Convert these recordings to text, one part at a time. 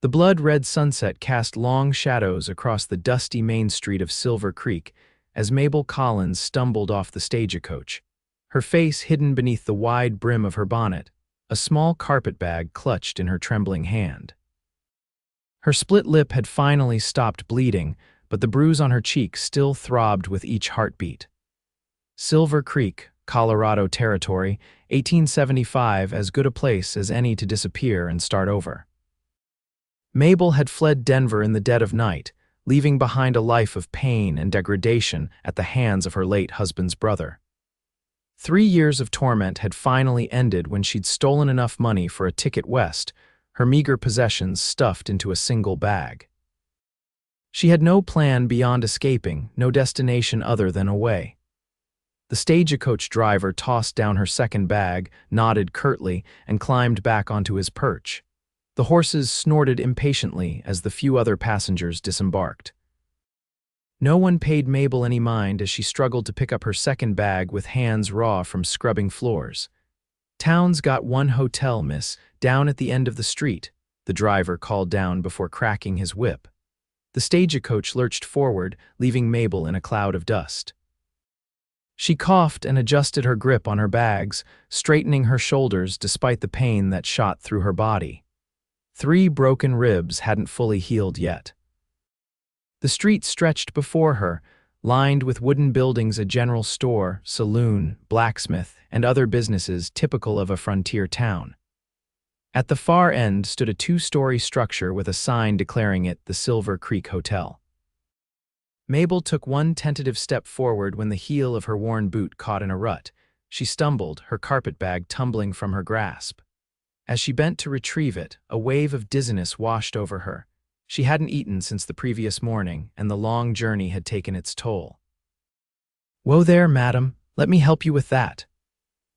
The blood-red sunset cast long shadows across the dusty main street of Silver Creek as Mabel Collins stumbled off the stagecoach, her face hidden beneath the wide brim of her bonnet, a small carpetbag clutched in her trembling hand. Her split lip had finally stopped bleeding, but the bruise on her cheek still throbbed with each heartbeat. Silver Creek, Colorado Territory, 1875, as good a place as any to disappear and start over. Mabel had fled Denver in the dead of night, leaving behind a life of pain and degradation at the hands of her late husband's brother. 3 years of torment had finally ended when she'd stolen enough money for a ticket west, her meager possessions stuffed into a single bag. She had no plan beyond escaping, no destination other than away. The stagecoach driver tossed down her second bag, nodded curtly, and climbed back onto his perch. The horses snorted impatiently as the few other passengers disembarked. No one paid Mabel any mind as she struggled to pick up her second bag with hands raw from scrubbing floors. "Town's got one hotel, miss, down at the end of the street," the driver called down before cracking his whip. The stagecoach lurched forward, leaving Mabel in a cloud of dust. She coughed and adjusted her grip on her bags, straightening her shoulders despite the pain that shot through her body. 3 broken ribs hadn't fully healed yet. The street stretched before her, lined with wooden buildings, a general store, saloon, blacksmith, and other businesses typical of a frontier town. At the far end stood a 2-story structure with a sign declaring it the Silver Creek Hotel. Mabel took one tentative step forward when the heel of her worn boot caught in a rut. She stumbled, her carpetbag tumbling from her grasp. As she bent to retrieve it, a wave of dizziness washed over her. She hadn't eaten since the previous morning, and the long journey had taken its toll. "Whoa there, madam, let me help you with that."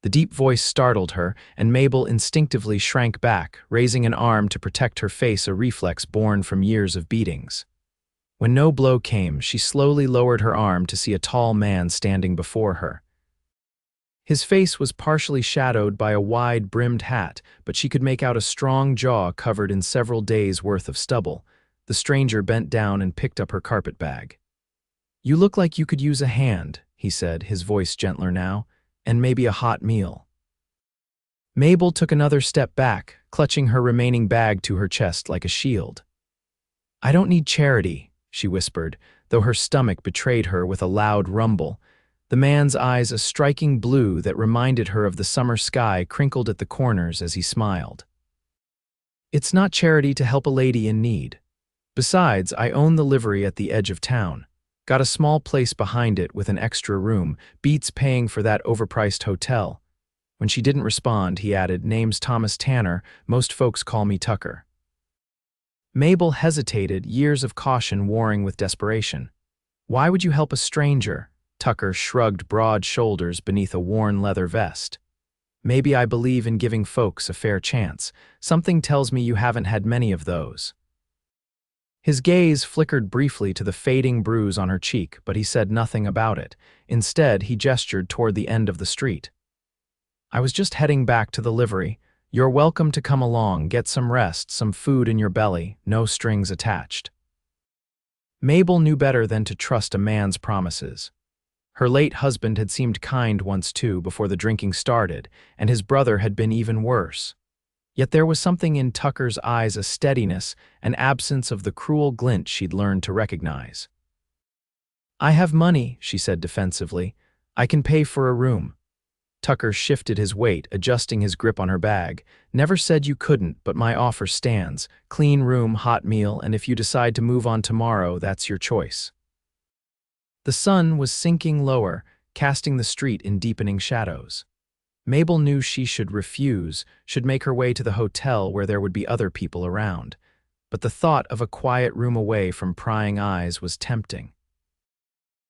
The deep voice startled her, and Mabel instinctively shrank back, raising an arm to protect her face, a reflex born from years of beatings. When no blow came, she slowly lowered her arm to see a tall man standing before her. His face was partially shadowed by a wide-brimmed hat, but she could make out a strong jaw covered in several days' worth of stubble. The stranger bent down and picked up her carpetbag. "You look like you could use a hand," he said, his voice gentler now, "and maybe a hot meal." Mabel took another step back, clutching her remaining bag to her chest like a shield. "I don't need charity," she whispered, though her stomach betrayed her with a loud rumble. The man's eyes a striking blue that reminded her of the summer sky crinkled at the corners as he smiled. "It's not charity to help a lady in need. Besides, I own the livery at the edge of town. Got a small place behind it with an extra room. Beats paying for that overpriced hotel." When she didn't respond, he added, "Name's Thomas Tanner. Most folks call me Tucker." Mabel hesitated, years of caution warring with desperation. "Why would you help a stranger?" Tucker shrugged broad shoulders beneath a worn leather vest. "Maybe I believe in giving folks a fair chance. Something tells me you haven't had many of those." His gaze flickered briefly to the fading bruise on her cheek, but he said nothing about it. Instead, he gestured toward the end of the street. "I was just heading back to the livery. You're welcome to come along, get some rest, some food in your belly, no strings attached." Mabel knew better than to trust a man's promises. Her late husband had seemed kind once too before the drinking started, and his brother had been even worse. Yet there was something in Tucker's eyes, a steadiness, an absence of the cruel glint she'd learned to recognize. "I have money," she said defensively. "I can pay for a room." Tucker shifted his weight, adjusting his grip on her bag. "Never said you couldn't, but my offer stands. Clean room, hot meal, and if you decide to move on tomorrow, that's your choice." The sun was sinking lower, casting the street in deepening shadows. Mabel knew she should refuse, should make her way to the hotel where there would be other people around. But the thought of a quiet room away from prying eyes was tempting.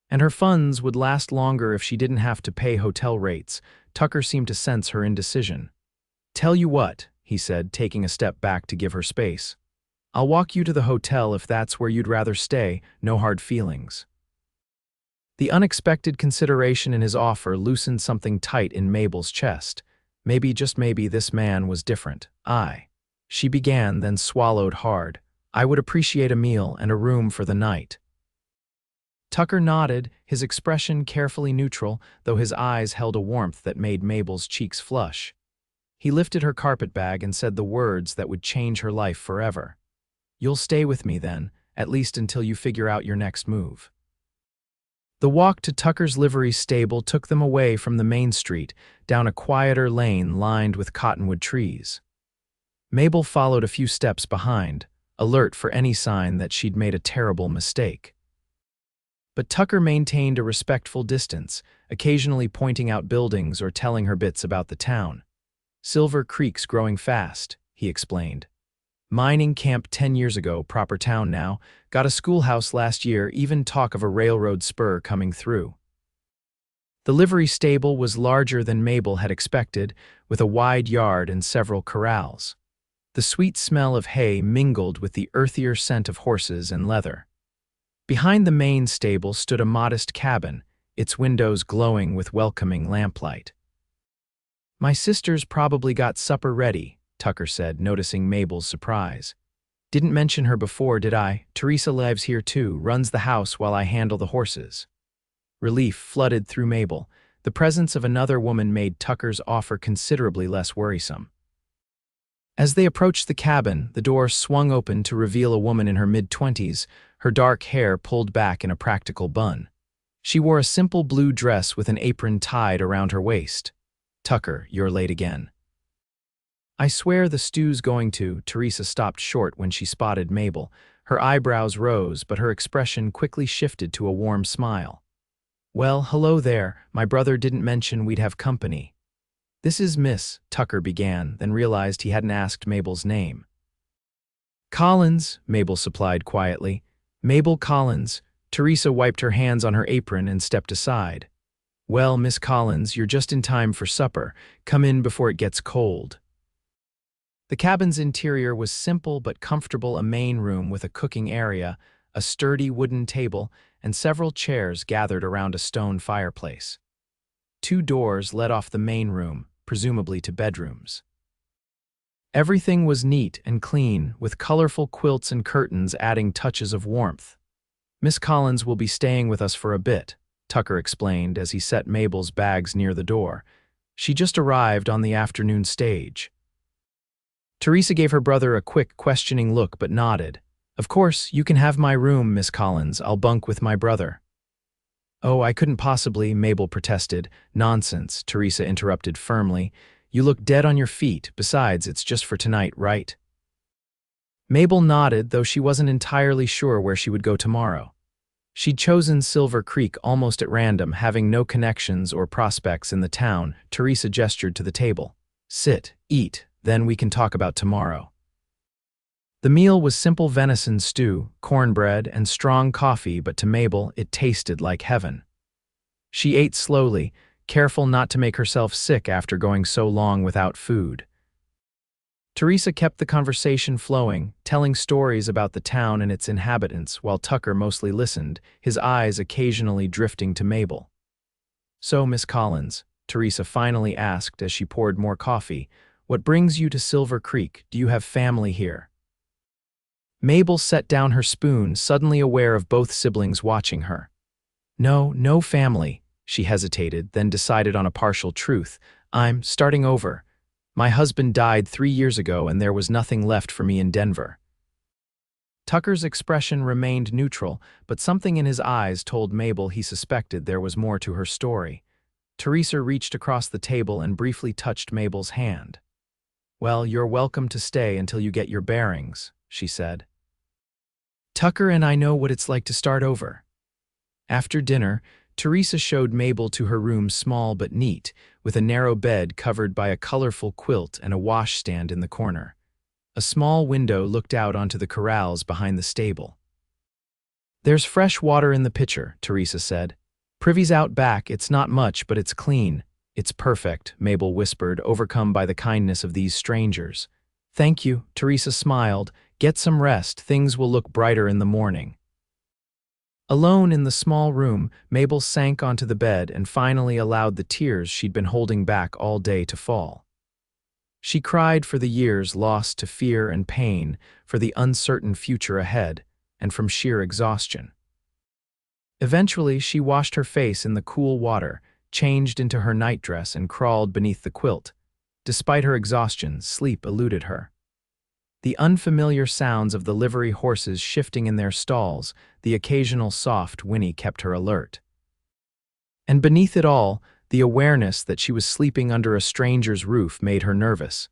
And her funds would last longer if she didn't have to pay hotel rates. Tucker seemed to sense her indecision. "Tell you what," he said, taking a step back to give her space. "I'll walk you to the hotel if that's where you'd rather stay, no hard feelings." The unexpected consideration in his offer loosened something tight in Mabel's chest. Maybe, just maybe, this man was different. She began, then swallowed hard. I would appreciate a meal and a room for the night." Tucker nodded, his expression carefully neutral, though his eyes held a warmth that made Mabel's cheeks flush. He lifted her carpetbag and said the words that would change her life forever. "You'll stay with me then, at least until you figure out your next move." The walk to Tucker's livery stable took them away from the main street, down a quieter lane lined with cottonwood trees. Mabel followed a few steps behind, alert for any sign that she'd made a terrible mistake. But Tucker maintained a respectful distance, occasionally pointing out buildings or telling her bits about the town. "Silver Creek's growing fast," he explained. "Mining camp 10 years ago, proper town now, got a schoolhouse last year, even talk of a railroad spur coming through." The livery stable was larger than Mabel had expected, with a wide yard and several corrals. The sweet smell of hay mingled with the earthier scent of horses and leather. Behind the main stable stood a modest cabin, its windows glowing with welcoming lamplight. "My sister's probably got supper ready," Tucker said, noticing Mabel's surprise. "Didn't mention her before, did I? Teresa lives here too, runs the house while I handle the horses." Relief flooded through Mabel. The presence of another woman made Tucker's offer considerably less worrisome. As they approached the cabin, the door swung open to reveal a woman in her mid-20s, her dark hair pulled back in a practical bun. She wore a simple blue dress with an apron tied around her waist. "Tucker, you're late again." "I swear the stew's going to." Teresa stopped short when she spotted Mabel. Her eyebrows rose, but her expression quickly shifted to a warm smile. "Well, hello there. My brother didn't mention we'd have company." "This is Miss," Tucker began, then realized he hadn't asked Mabel's name. "Collins," Mabel supplied quietly. "Mabel Collins." Teresa wiped her hands on her apron and stepped aside. "Well, Miss Collins, you're just in time for supper. Come in before it gets cold." The cabin's interior was simple but comfortable, a main room with a cooking area, a sturdy wooden table, and several chairs gathered around a stone fireplace. 2 doors led off the main room, presumably to bedrooms. Everything was neat and clean, with colorful quilts and curtains adding touches of warmth. "Miss Collins will be staying with us for a bit," Tucker explained as he set Mabel's bags near the door. "She just arrived on the afternoon stage." Teresa gave her brother a quick, questioning look but nodded. "Of course, you can have my room, Miss Collins. I'll bunk with my brother." "Oh, I couldn't possibly," Mabel protested. "Nonsense," Teresa interrupted firmly. "You look dead on your feet. Besides, it's just for tonight, right?" Mabel nodded, though she wasn't entirely sure where she would go tomorrow. She'd chosen Silver Creek almost at random, having no connections or prospects in the town. Teresa gestured to the table. "Sit, eat, then we can talk about tomorrow." The meal was simple venison stew, cornbread, and strong coffee, but to Mabel it tasted like heaven. She ate slowly, careful not to make herself sick after going so long without food. Teresa kept the conversation flowing, telling stories about the town and its inhabitants, while Tucker mostly listened, his eyes occasionally drifting to Mabel. "So, Miss Collins," Teresa finally asked as she poured more coffee, "what brings you to Silver Creek? Do you have family here?" Mabel set down her spoon, suddenly aware of both siblings watching her. No family," she hesitated, then decided on a partial truth. "I'm starting over. My husband died 3 years ago and there was nothing left for me in Denver." Tucker's expression remained neutral, but something in his eyes told Mabel he suspected there was more to her story. Teresa reached across the table and briefly touched Mabel's hand. "Well, you're welcome to stay until you get your bearings," she said. "Tucker and I know what it's like to start over." After dinner, Teresa showed Mabel to her room, small but neat, with a narrow bed covered by a colorful quilt and a washstand in the corner. A small window looked out onto the corrals behind the stable. "There's fresh water in the pitcher," Teresa said. "Privy's out back. It's not much, but it's clean." "It's perfect," Mabel whispered, overcome by the kindness of these strangers. "Thank you," Teresa smiled. "Get some rest. Things will look brighter in the morning." Alone in the small room, Mabel sank onto the bed and finally allowed the tears she'd been holding back all day to fall. She cried for the years lost to fear and pain, for the uncertain future ahead, and from sheer exhaustion. Eventually, she washed her face in the cool water, changed into her nightdress, and crawled beneath the quilt. Despite her exhaustion, sleep eluded her. The unfamiliar sounds of the livery horses shifting in their stalls, the occasional soft whinny kept her alert. And beneath it all, the awareness that she was sleeping under a stranger's roof made her nervous.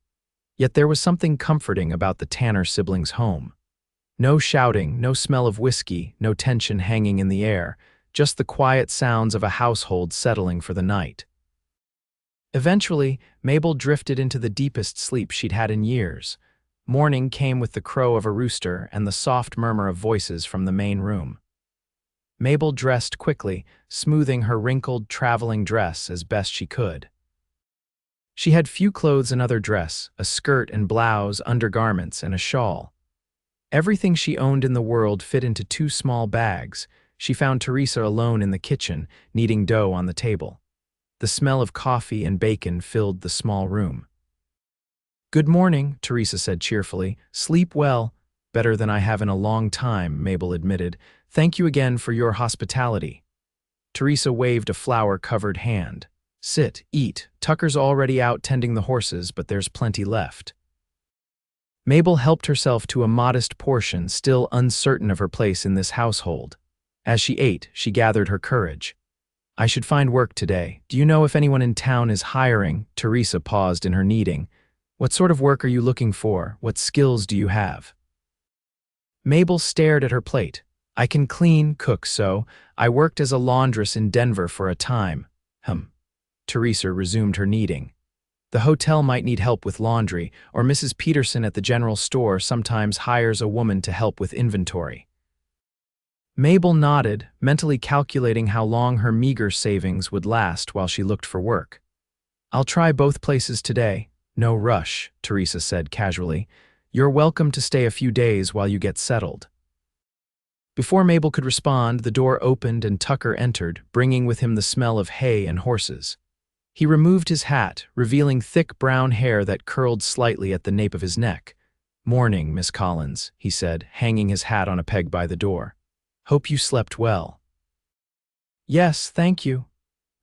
Yet there was something comforting about the Tanner siblings' home. No shouting, no smell of whiskey, no tension hanging in the air, just the quiet sounds of a household settling for the night. Eventually, Mabel drifted into the deepest sleep she'd had in years. Morning came with the crow of a rooster and the soft murmur of voices from the main room. Mabel dressed quickly, smoothing her wrinkled traveling dress as best she could. She had few clothes another dress, a skirt and blouse, undergarments, and a shawl. Everything she owned in the world fit into 2 small bags. She found Teresa alone in the kitchen, kneading dough on the table. The smell of coffee and bacon filled the small room. "Good morning," Teresa said cheerfully. "Sleep well." "Better than I have in a long time," Mabel admitted. "Thank you again for your hospitality." Teresa waved a flour-covered hand. "Sit, eat. Tucker's already out tending the horses, but there's plenty left." Mabel helped herself to a modest portion, still uncertain of her place in this household. As she ate, she gathered her courage. "I should find work today. Do you know if anyone in town is hiring?" Teresa paused in her kneading. "What sort of work are you looking for? What skills do you have?" Mabel stared at her plate. "I can clean, cook, sew. I worked as a laundress in Denver for a time." Teresa resumed her kneading. "The hotel might need help with laundry, or Mrs. Peterson at the general store sometimes hires a woman to help with inventory." Mabel nodded, mentally calculating how long her meager savings would last while she looked for work. "I'll try both places today. No rush," Teresa said casually. "You're welcome to stay a few days while you get settled." Before Mabel could respond, the door opened and Tucker entered, bringing with him the smell of hay and horses. He removed his hat, revealing thick brown hair that curled slightly at the nape of his neck. "Morning, Miss Collins," he said, hanging his hat on a peg by the door. "Hope you slept well." "Yes, thank you."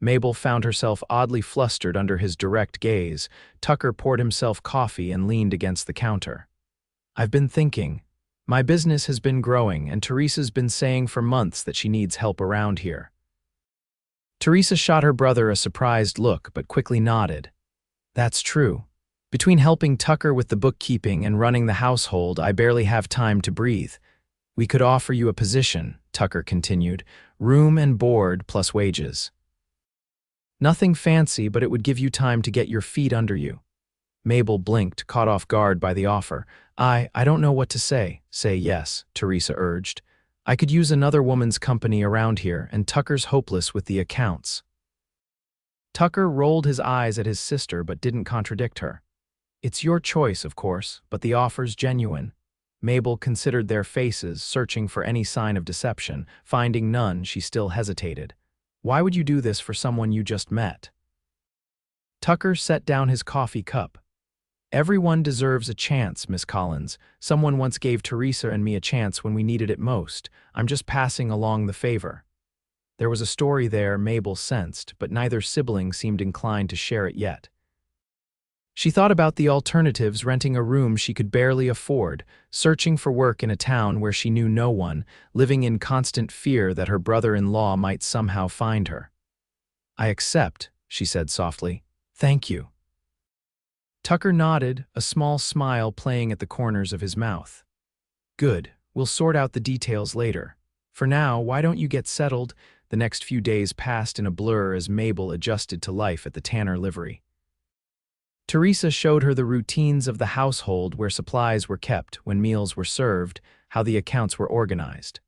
Mabel found herself oddly flustered under his direct gaze. Tucker poured himself coffee and leaned against the counter. "I've been thinking. My business has been growing, and Teresa's been saying for months that she needs help around here." Teresa shot her brother a surprised look, but quickly nodded. "That's true. Between helping Tucker with the bookkeeping and running the household, I barely have time to breathe. We could offer you a position," Tucker continued, "room and board plus wages. Nothing fancy, but it would give you time to get your feet under you." Mabel blinked, caught off guard by the offer. I don't know what to say." "Say yes," Teresa urged. "I could use another woman's company around here, and Tucker's hopeless with the accounts." Tucker rolled his eyes at his sister but didn't contradict her. "It's your choice, of course, but the offer's genuine." Mabel considered their faces, searching for any sign of deception. Finding none, she still hesitated. "Why would you do this for someone you just met?" Tucker set down his coffee cup. "Everyone deserves a chance, Miss Collins. Someone once gave Teresa and me a chance when we needed it most. I'm just passing along the favor." There was a story there, Mabel sensed, but neither sibling seemed inclined to share it yet. She thought about the alternatives: renting a room she could barely afford, searching for work in a town where she knew no one, living in constant fear that her brother-in-law might somehow find her. "I accept," she said softly. "Thank you." Tucker nodded, a small smile playing at the corners of his mouth. "Good. We'll sort out the details later. For now, why don't you get settled?" The next few days passed in a blur as Mabel adjusted to life at the Tanner livery. Teresa showed her the routines of the household, where supplies were kept, when meals were served, how the accounts were organized.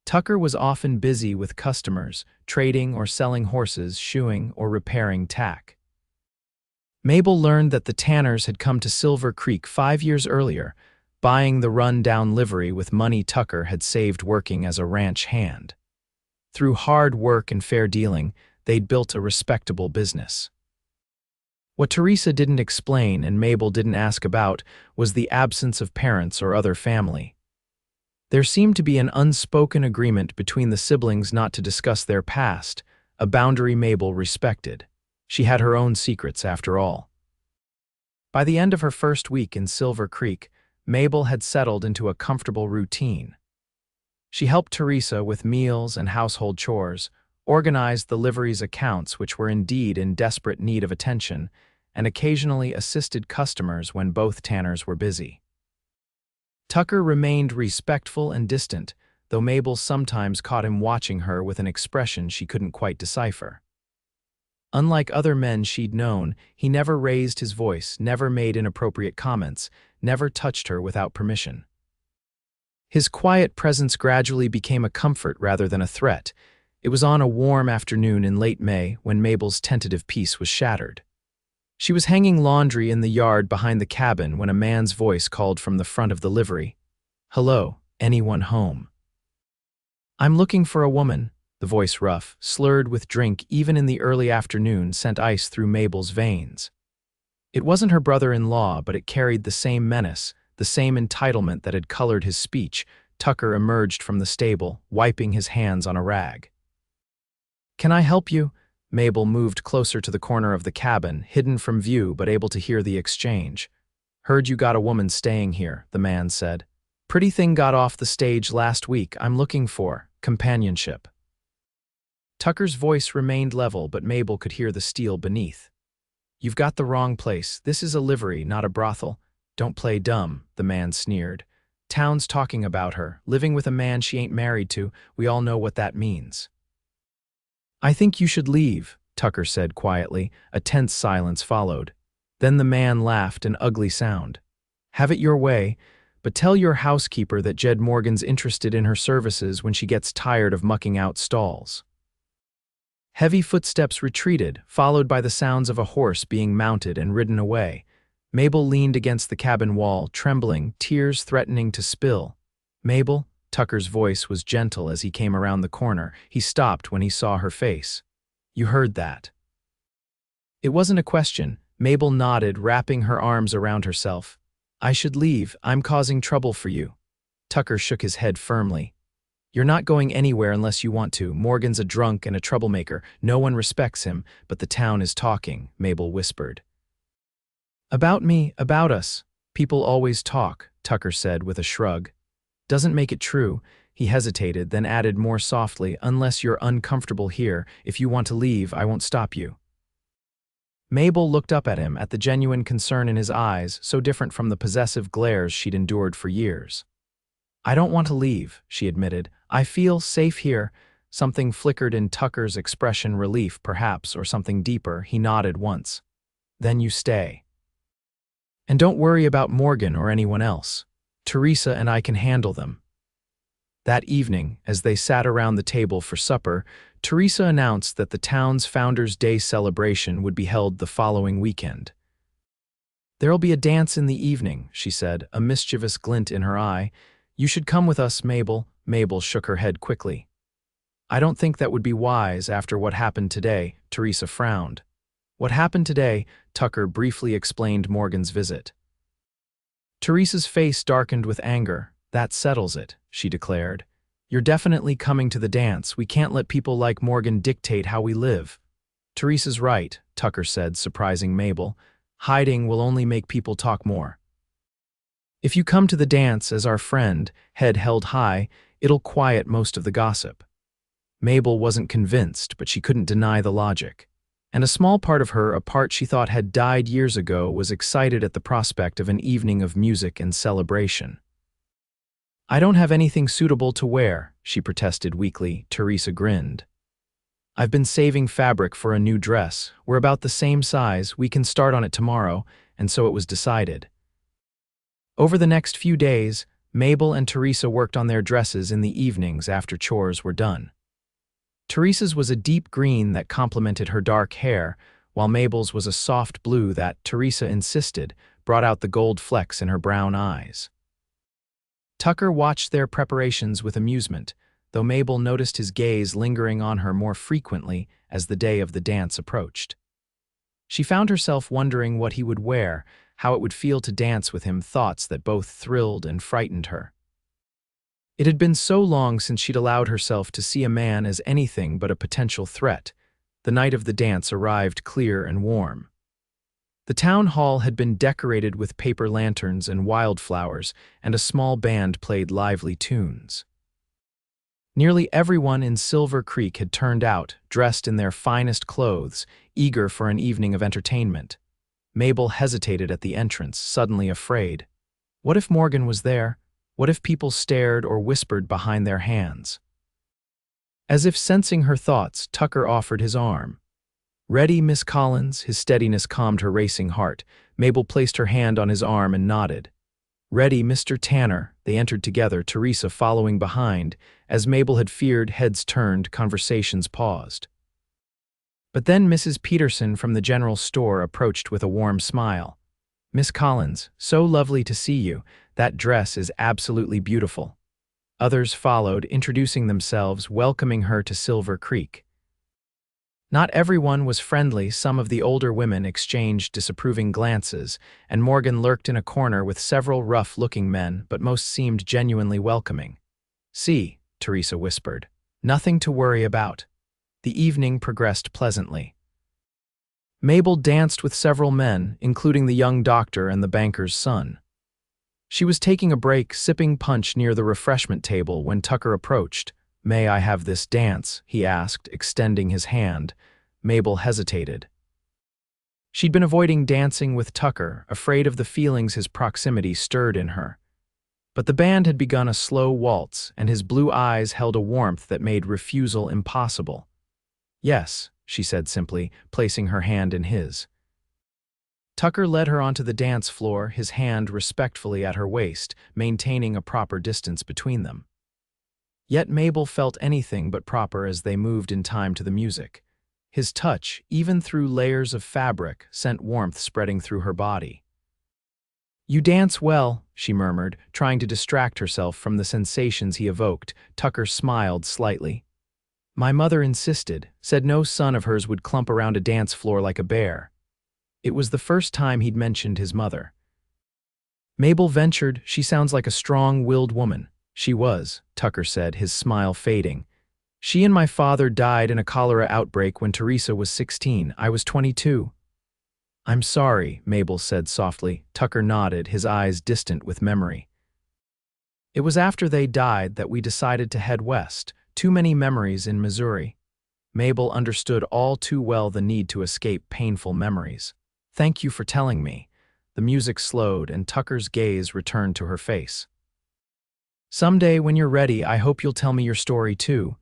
Tucker was often busy with customers, trading or selling horses, shoeing, or repairing tack. Mabel learned that the Tanners had come to Silver Creek 5 years earlier, buying the run-down livery with money Tucker had saved working as a ranch hand. Through hard work and fair dealing, they'd built a respectable business. What Teresa didn't explain and Mabel didn't ask about was the absence of parents or other family. There seemed to be an unspoken agreement between the siblings not to discuss their past, a boundary Mabel respected. She had her own secrets, after all. By the end of her first week in Silver Creek, Mabel had settled into a comfortable routine. She helped Teresa with meals and household chores, organized the livery's accounts, which were indeed in desperate need of attention, and occasionally assisted customers when both Tanners were busy. Tucker remained respectful and distant, though Mabel sometimes caught him watching her with an expression she couldn't quite decipher. Unlike other men she'd known, he never raised his voice, never made inappropriate comments, never touched her without permission. His quiet presence gradually became a comfort rather than a threat. It was on a warm afternoon in late May when Mabel's tentative peace was shattered. She was hanging laundry in the yard behind the cabin when a man's voice called from the front of the livery. "Hello, anyone home?" "I'm looking for a woman." The voice, rough, slurred with drink even in the early afternoon, sent ice through Mabel's veins. It wasn't her brother-in-law, but it carried the same menace, the same entitlement that had colored his speech. Tucker emerged from the stable, wiping his hands on a rag. "Can I help you?" Mabel moved closer to the corner of the cabin, hidden from view but able to hear the exchange. "Heard you got a woman staying here," the man said. "Pretty thing got off the stage last week. I'm looking for companionship." Tucker's voice remained level, but Mabel could hear the steel beneath. "You've got the wrong place. This is a livery, not a brothel. Don't play dumb," the man sneered. "Town's talking about her, living with a man she ain't married to. We all know what that means." "I think you should leave," Tucker said quietly. A tense silence followed. Then the man laughed, an ugly sound. "Have it your way, but tell your housekeeper that Jed Morgan's interested in her services when she gets tired of mucking out stalls." Heavy footsteps retreated, followed by the sounds of a horse being mounted and ridden away. Mabel leaned against the cabin wall, trembling, tears threatening to spill. "Mabel?" Tucker's voice was gentle as he came around the corner. He stopped when he saw her face. "You heard that?" It wasn't a question. Mabel nodded, wrapping her arms around herself. "I should leave. I'm causing trouble for you." Tucker shook his head firmly. "You're not going anywhere unless you want to. Morgan's a drunk and a troublemaker. No one respects him, but the town is talking," Mabel whispered. "About me, about us. People always talk," Tucker said with a shrug. "Doesn't make it true." He hesitated, then added more softly, "Unless you're uncomfortable here, if you want to leave, I won't stop you." Mabel looked up at him, at the genuine concern in his eyes, so different from the possessive glares she'd endured for years. "I don't want to leave," she admitted. "I feel safe here." Something flickered in Tucker's expression, relief perhaps, or something deeper. He nodded once. "Then you stay. And don't worry about Morgan or anyone else. Teresa and I can handle them." That evening, as they sat around the table for supper, Teresa announced that the town's Founders' Day celebration would be held the following weekend. "There'll be a dance in the evening," she said, a mischievous glint in her eye. "You should come with us, Mabel." Mabel shook her head quickly. "I don't think that would be wise after what happened today." Teresa frowned. "What happened today?" Tucker briefly explained Morgan's visit. Teresa's face darkened with anger. "That settles it," she declared. "You're definitely coming to the dance. We can't let people like Morgan dictate how we live." "Teresa's right," Tucker said, surprising Mabel. "Hiding will only make people talk more. If you come to the dance as our friend, head held high, it'll quiet most of the gossip." Mabel wasn't convinced, but she couldn't deny the logic. And a small part of her, a part she thought had died years ago, was excited at the prospect of an evening of music and celebration. "I don't have anything suitable to wear," she protested weakly. Teresa grinned. "I've been saving fabric for a new dress. We're about the same size. We can start on it tomorrow," and so it was decided. Over the next few days, Mabel and Teresa worked on their dresses in the evenings after chores were done. Teresa's was a deep green that complemented her dark hair, while Mabel's was a soft blue that, Teresa insisted, brought out the gold flecks in her brown eyes. Tucker watched their preparations with amusement, though Mabel noticed his gaze lingering on her more frequently as the day of the dance approached. She found herself wondering what he would wear, how it would feel to dance with him, thoughts that both thrilled and frightened her. It had been so long since she'd allowed herself to see a man as anything but a potential threat. The night of the dance arrived clear and warm. The town hall had been decorated with paper lanterns and wildflowers, and a small band played lively tunes. Nearly everyone in Silver Creek had turned out, dressed in their finest clothes, eager for an evening of entertainment. Mabel hesitated at the entrance, suddenly afraid. What if Morgan was there? What if people stared or whispered behind their hands? As if sensing her thoughts, Tucker offered his arm. "Ready, Miss Collins?" His steadiness calmed her racing heart. Mabel placed her hand on his arm and nodded. "Ready, Mr. Tanner." They entered together, Teresa following behind. As Mabel had feared, heads turned, conversations paused. But then Mrs. Peterson from the general store approached with a warm smile. "Miss Collins, so lovely to see you. That dress is absolutely beautiful." Others followed, introducing themselves, welcoming her to Silver Creek. Not everyone was friendly. Some of the older women exchanged disapproving glances, and Morgan lurked in a corner with several rough-looking men, but most seemed genuinely welcoming. "See," Teresa whispered. "Nothing to worry about." The evening progressed pleasantly. Mabel danced with several men, including the young doctor and the banker's son. She was taking a break, sipping punch near the refreshment table when Tucker approached. "May I have this dance?" he asked, extending his hand. Mabel hesitated. She'd been avoiding dancing with Tucker, afraid of the feelings his proximity stirred in her. But the band had begun a slow waltz, and his blue eyes held a warmth that made refusal impossible. "Yes," she said simply, placing her hand in his. Tucker led her onto the dance floor, his hand respectfully at her waist, maintaining a proper distance between them. Yet Mabel felt anything but proper as they moved in time to the music. His touch, even through layers of fabric, sent warmth spreading through her body. "You dance well," she murmured, trying to distract herself from the sensations he evoked. Tucker smiled slightly. "My mother insisted, said no son of hers would clump around a dance floor like a bear." It was the first time he'd mentioned his mother. Mabel ventured, "She sounds like a strong-willed woman." "She was," Tucker said, his smile fading. "She and my father died in a cholera outbreak when Teresa was 16. I was 22. "I'm sorry," Mabel said softly. Tucker nodded, his eyes distant with memory. "It was after they died that we decided to head west. Too many memories in Missouri." Mabel understood all too well the need to escape painful memories. "Thank you for telling me." The music slowed, and Tucker's gaze returned to her face. "Someday, when you're ready, I hope you'll tell me your story too."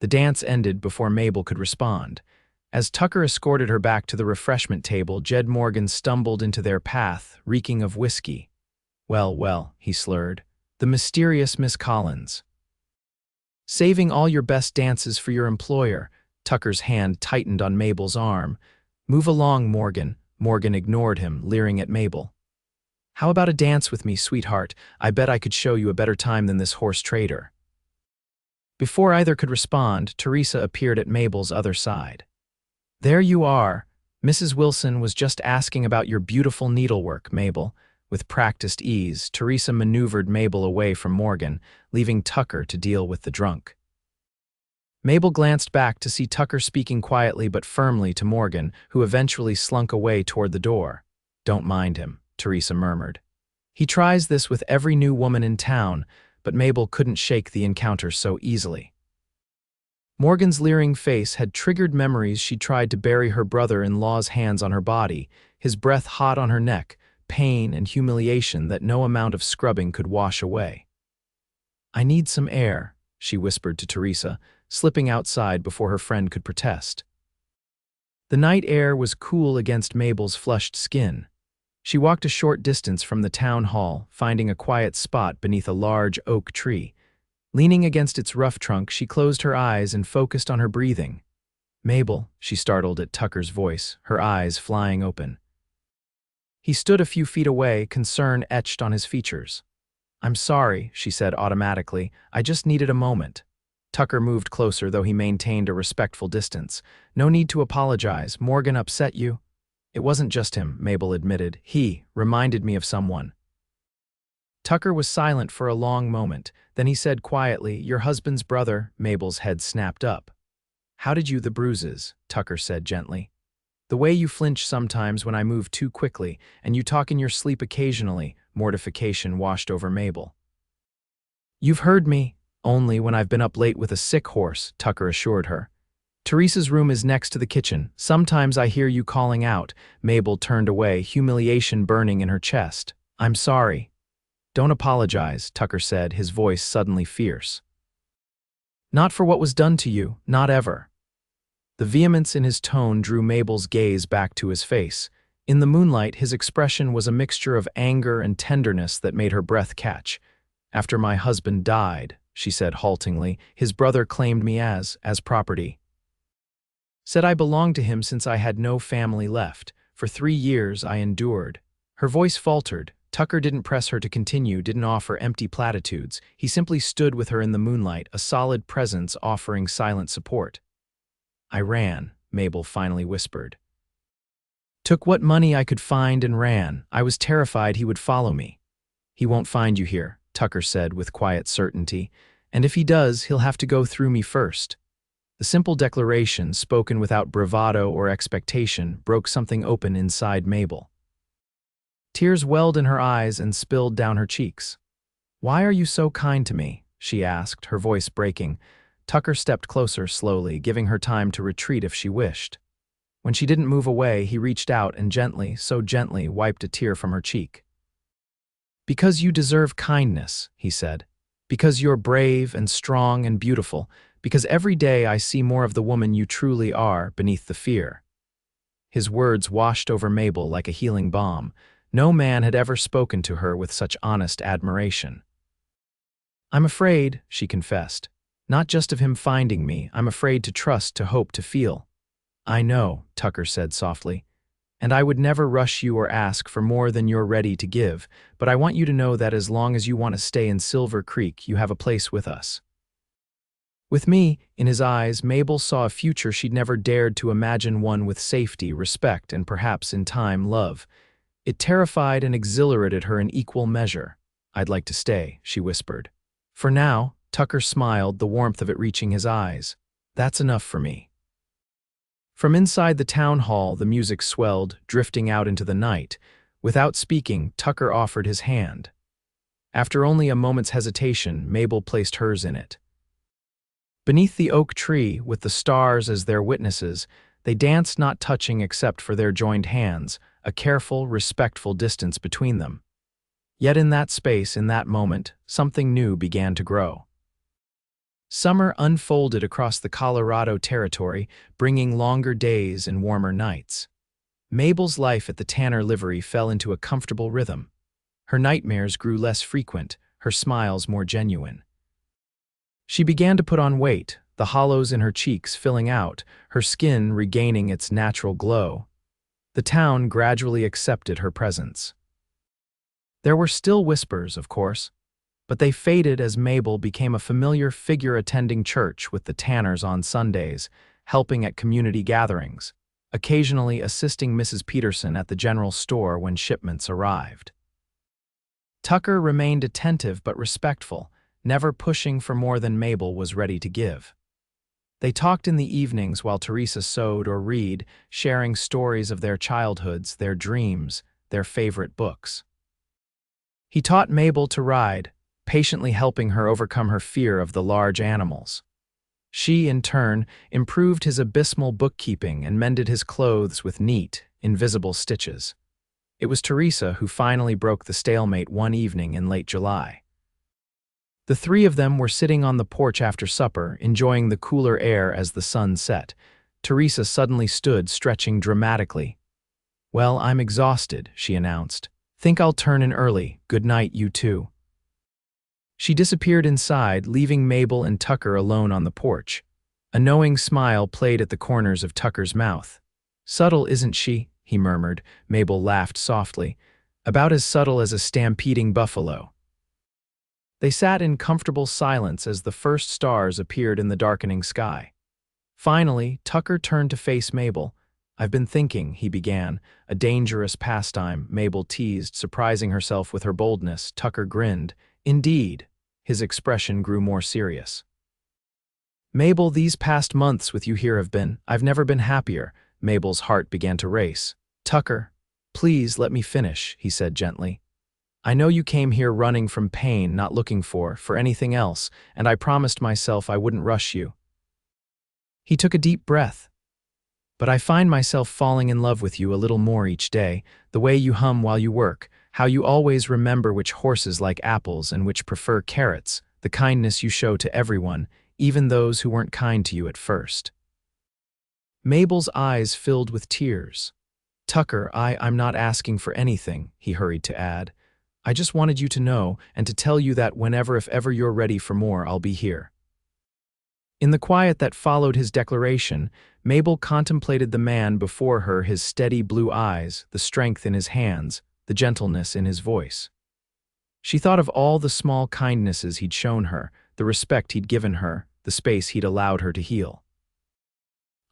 The dance ended before Mabel could respond. As Tucker escorted her back to the refreshment table, Jed Morgan stumbled into their path, reeking of whiskey. Well, he slurred. "The mysterious Miss Collins. Saving all your best dances for your employer." Tucker's hand tightened on Mabel's arm. "Move along, Morgan." Morgan ignored him, leering at Mabel. "How about a dance with me, sweetheart? I bet I could show you a better time than this horse trader." Before either could respond, Teresa appeared at Mabel's other side. "There you are. Mrs. Wilson was just asking about your beautiful needlework, Mabel." With practiced ease, Teresa maneuvered Mabel away from Morgan, leaving Tucker to deal with the drunk. Mabel glanced back to see Tucker speaking quietly but firmly to Morgan, who eventually slunk away toward the door. "Don't mind him," Teresa murmured. "He tries this with every new woman in town," but Mabel couldn't shake the encounter so easily. Morgan's leering face had triggered memories. She tried to bury her brother-in-law's hands on her body, his breath hot on her neck, pain and humiliation that no amount of scrubbing could wash away. "I need some air," she whispered to Teresa, slipping outside before her friend could protest. The night air was cool against Mabel's flushed skin. She walked a short distance from the town hall, finding a quiet spot beneath a large oak tree. Leaning against its rough trunk, she closed her eyes and focused on her breathing. "Mabel," she startled at Tucker's voice, her eyes flying open. He stood a few feet away, concern etched on his features. "I'm sorry," she said automatically. "I just needed a moment." Tucker moved closer, though he maintained a respectful distance. "No need to apologize. Morgan upset you?" It wasn't just him, Mabel admitted. He reminded me of someone. Tucker was silent for a long moment. Then he said quietly, "Your husband's brother." Mabel's head snapped up. "How did you the bruises?" Tucker said gently. "The way you flinch sometimes when I move too quickly, and you talk in your sleep occasionally." Mortification washed over Mabel. "You've heard me, only when I've been up late with a sick horse," Tucker assured her. "Teresa's room is next to the kitchen. Sometimes I hear you calling out." Mabel turned away, humiliation burning in her chest. "I'm sorry." "Don't apologize," Tucker said, his voice suddenly fierce. "Not for what was done to you, not ever." The vehemence in his tone drew Mabel's gaze back to his face. In the moonlight, his expression was a mixture of anger and tenderness that made her breath catch. "After my husband died," she said haltingly, "his brother claimed me as property. Said I belonged to him since I had no family left. For 3 years I endured." Her voice faltered. Tucker didn't press her to continue, didn't offer empty platitudes. He simply stood with her in the moonlight, a solid presence offering silent support. "I ran," Mabel finally whispered. "Took what money I could find and ran. I was terrified he would follow me." "He won't find you here," Tucker said with quiet certainty. "And if he does, he'll have to go through me first." The simple declaration, spoken without bravado or expectation, broke something open inside Mabel. Tears welled in her eyes and spilled down her cheeks. "Why are you so kind to me?" she asked, her voice breaking. Tucker stepped closer slowly, giving her time to retreat if she wished. When she didn't move away, he reached out and gently, so gently, wiped a tear from her cheek. "Because you deserve kindness," he said. "Because you're brave and strong and beautiful. Because every day I see more of the woman you truly are beneath the fear." His words washed over Mabel like a healing balm. No man had ever spoken to her with such honest admiration. "I'm afraid," she confessed. "Not just of him finding me. I'm afraid to trust, to hope, to feel." "I know," Tucker said softly. "And I would never rush you or ask for more than you're ready to give, but I want you to know that as long as you want to stay in Silver Creek, you have a place with us." With me, in his eyes, Mabel saw a future she'd never dared to imagine, one with safety, respect, and perhaps, in time, love. It terrified and exhilarated her in equal measure. "I'd like to stay," she whispered. "For now," Tucker smiled, the warmth of it reaching his eyes. "That's enough for me." From inside the town hall, the music swelled, drifting out into the night. Without speaking, Tucker offered his hand. After only a moment's hesitation, Mabel placed hers in it. Beneath the oak tree, with the stars as their witnesses, they danced, not touching except for their joined hands, a careful, respectful distance between them. Yet in that space, in that moment, something new began to grow. Summer unfolded across the Colorado territory, bringing longer days and warmer nights. Mabel's life at the Tanner livery fell into a comfortable rhythm. Her nightmares grew less frequent, her smiles more genuine. She began to put on weight, the hollows in her cheeks filling out, her skin regaining its natural glow. The town gradually accepted her presence. There were still whispers, of course, but they faded as Mabel became a familiar figure attending church with the Tanners on Sundays, helping at community gatherings, occasionally assisting Mrs. Peterson at the general store when shipments arrived. Tucker remained attentive but respectful, never pushing for more than Mabel was ready to give. They talked in the evenings while Teresa sewed or read, sharing stories of their childhoods, their dreams, their favorite books. He taught Mabel to ride, patiently helping her overcome her fear of the large animals. She, in turn, improved his abysmal bookkeeping and mended his clothes with neat, invisible stitches. It was Teresa who finally broke the stalemate one evening in late July. The three of them were sitting on the porch after supper, enjoying the cooler air as the sun set. Teresa suddenly stood, stretching dramatically. "Well, I'm exhausted," she announced. "Think I'll turn in early. Good night, you two." She disappeared inside, leaving Mabel and Tucker alone on the porch. A knowing smile played at the corners of Tucker's mouth. "Subtle, isn't she?" he murmured. Mabel laughed softly. "About as subtle as a stampeding buffalo." They sat in comfortable silence as the first stars appeared in the darkening sky. Finally, Tucker turned to face Mabel. I've been thinking, he began, a dangerous pastime, Mabel teased, surprising herself with her boldness. Tucker grinned. Indeed. His expression grew more serious. Mabel, these past months with you here I've never been happier. Mabel's heart began to race. Tucker, please let me finish, he said gently. I know you came here running from pain, not looking for anything else, and I promised myself I wouldn't rush you. He took a deep breath. But I find myself falling in love with you a little more each day, the way you hum while you work, how you always remember which horses like apples and which prefer carrots, the kindness you show to everyone, even those who weren't kind to you at first. Mabel's eyes filled with tears. Tucker, I'm not asking for anything, he hurried to add. I just wanted you to know and to tell you that whenever if ever you're ready for more, I'll be here. In the quiet that followed his declaration, Mabel contemplated the man before her, his steady blue eyes, the strength in his hands, the gentleness in his voice. She thought of all the small kindnesses he'd shown her, the respect he'd given her, the space he'd allowed her to heal.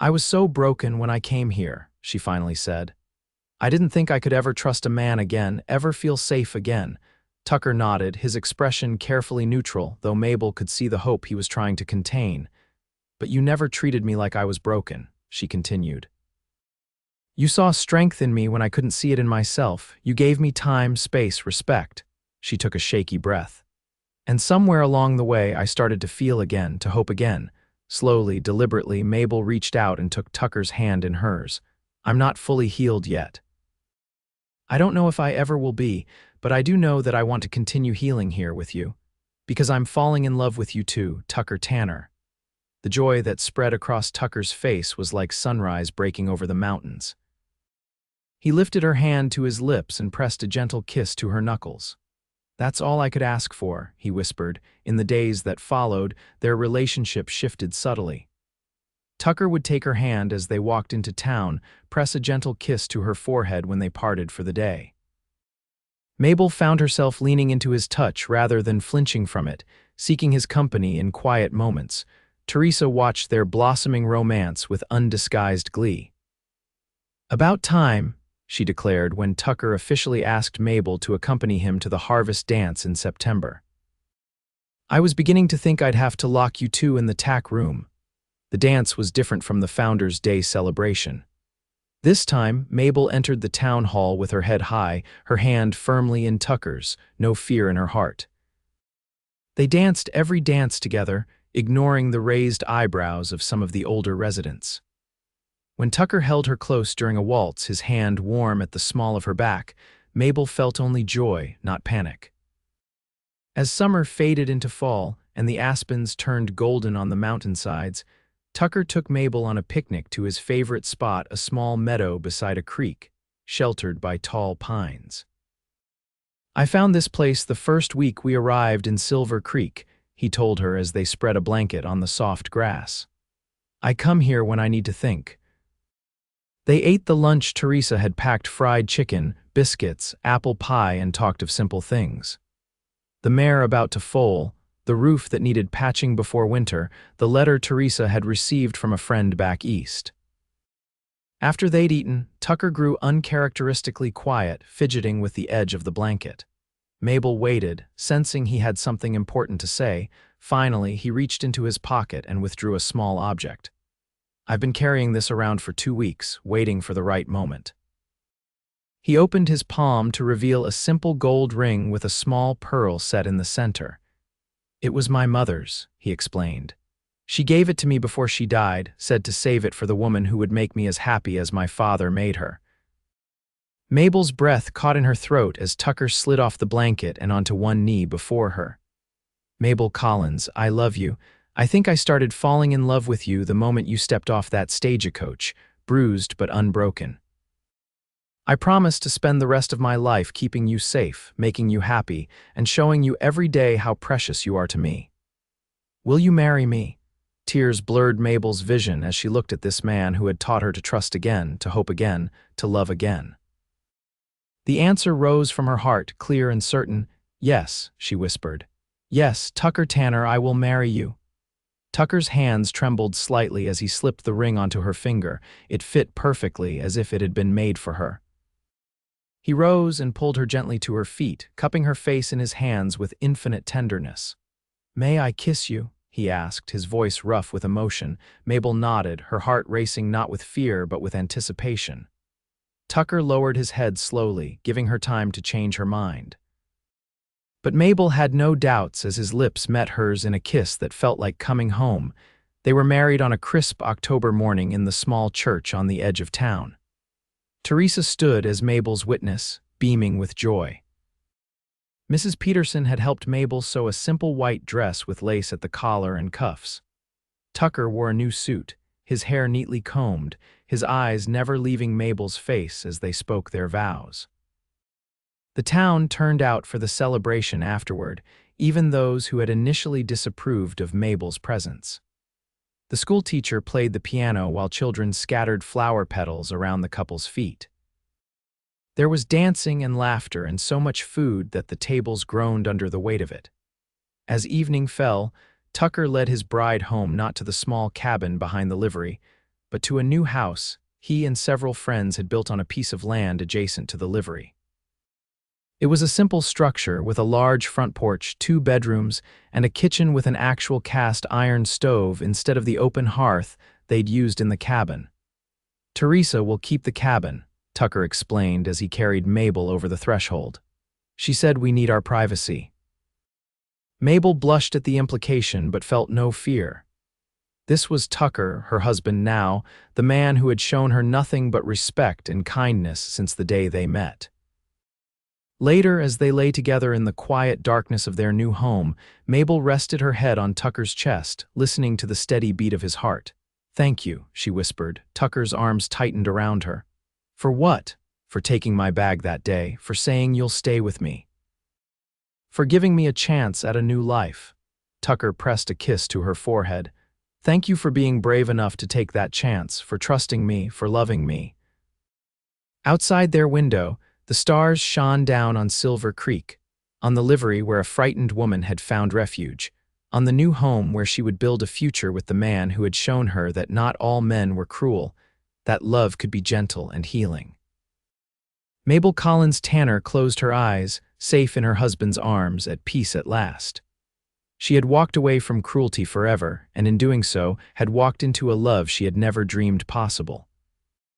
I was so broken when I came here, she finally said. I didn't think I could ever trust a man again, ever feel safe again. Tucker nodded, his expression carefully neutral, though Mabel could see the hope he was trying to contain. But you never treated me like I was broken, she continued. You saw strength in me when I couldn't see it in myself. You gave me time, space, respect. She took a shaky breath. And somewhere along the way, I started to feel again, to hope again. Slowly, deliberately, Mabel reached out and took Tucker's hand in hers. I'm not fully healed yet. I don't know if I ever will be, but I do know that I want to continue healing here with you. Because I'm falling in love with you too, Tucker Tanner. The joy that spread across Tucker's face was like sunrise breaking over the mountains. He lifted her hand to his lips and pressed a gentle kiss to her knuckles. That's all I could ask for, he whispered. In the days that followed, their relationship shifted subtly. Tucker would take her hand as they walked into town, press a gentle kiss to her forehead when they parted for the day. Mabel found herself leaning into his touch rather than flinching from it, seeking his company in quiet moments. Teresa watched their blossoming romance with undisguised glee. About time, she declared when Tucker officially asked Mabel to accompany him to the harvest dance in September. I was beginning to think I'd have to lock you two in the tack room. The dance was different from the Founders' Day celebration. This time, Mabel entered the town hall with her head high, her hand firmly in Tucker's, no fear in her heart. They danced every dance together, ignoring the raised eyebrows of some of the older residents. When Tucker held her close during a waltz, his hand warm at the small of her back, Mabel felt only joy, not panic. As summer faded into fall and the aspens turned golden on the mountainsides, Tucker took Mabel on a picnic to his favorite spot, a small meadow beside a creek, sheltered by tall pines. I found this place the first week we arrived in Silver Creek, he told her as they spread a blanket on the soft grass. I come here when I need to think. They ate the lunch Teresa had packed: fried chicken, biscuits, apple pie, and talked of simple things. The mare about to foal, the roof that needed patching before winter, the letter Teresa had received from a friend back east. After they'd eaten, Tucker grew uncharacteristically quiet, fidgeting with the edge of the blanket. Mabel waited, sensing he had something important to say. Finally, he reached into his pocket and withdrew a small object. I've been carrying this around for 2 weeks, waiting for the right moment. He opened his palm to reveal a simple gold ring with a small pearl set in the center. It was my mother's, he explained. She gave it to me before she died, said to save it for the woman who would make me as happy as my father made her. Mabel's breath caught in her throat as Tucker slid off the blanket and onto one knee before her. Mabel Collins, I love you. I think I started falling in love with you the moment you stepped off that stagecoach, bruised but unbroken. I promise to spend the rest of my life keeping you safe, making you happy, and showing you every day how precious you are to me. Will you marry me? Tears blurred Mabel's vision as she looked at this man who had taught her to trust again, to hope again, to love again. The answer rose from her heart, clear and certain. Yes, she whispered. Yes, Tucker Tanner, I will marry you. Tucker's hands trembled slightly as he slipped the ring onto her finger. It fit perfectly, as if it had been made for her. He rose and pulled her gently to her feet, cupping her face in his hands with infinite tenderness. "May I kiss you?" he asked, his voice rough with emotion. Mabel nodded, her heart racing not with fear but with anticipation. Tucker lowered his head slowly, giving her time to change her mind. But Mabel had no doubts as his lips met hers in a kiss that felt like coming home. They were married on a crisp October morning in the small church on the edge of town. Teresa stood as Mabel's witness, beaming with joy. Mrs. Peterson had helped Mabel sew a simple white dress with lace at the collar and cuffs. Tucker wore a new suit, his hair neatly combed, his eyes never leaving Mabel's face as they spoke their vows. The town turned out for the celebration afterward, even those who had initially disapproved of Mabel's presence. The school teacher played the piano while children scattered flower petals around the couple's feet. There was dancing and laughter and so much food that the tables groaned under the weight of it. As evening fell, Tucker led his bride home, not to the small cabin behind the livery, but to a new house he and several friends had built on a piece of land adjacent to the livery. It was a simple structure with a large front porch, 2 bedrooms, and a kitchen with an actual cast iron stove instead of the open hearth they'd used in the cabin. "Teresa will keep the cabin," Tucker explained as he carried Mabel over the threshold. "She said we need our privacy." Mabel blushed at the implication but felt no fear. This was Tucker, her husband now, the man who had shown her nothing but respect and kindness since the day they met. Later, as they lay together in the quiet darkness of their new home, Mabel rested her head on Tucker's chest, listening to the steady beat of his heart. "Thank you," she whispered. Tucker's arms tightened around her. "For what?" "For taking my bag that day, for saying you'll stay with me. For giving me a chance at a new life." Tucker pressed a kiss to her forehead. "Thank you for being brave enough to take that chance, for trusting me, for loving me." Outside their window, the stars shone down on Silver Creek, on the livery where a frightened woman had found refuge, on the new home where she would build a future with the man who had shown her that not all men were cruel, that love could be gentle and healing. Mabel Collins Tanner closed her eyes, safe in her husband's arms, at peace at last. She had walked away from cruelty forever, and in doing so, had walked into a love she had never dreamed possible.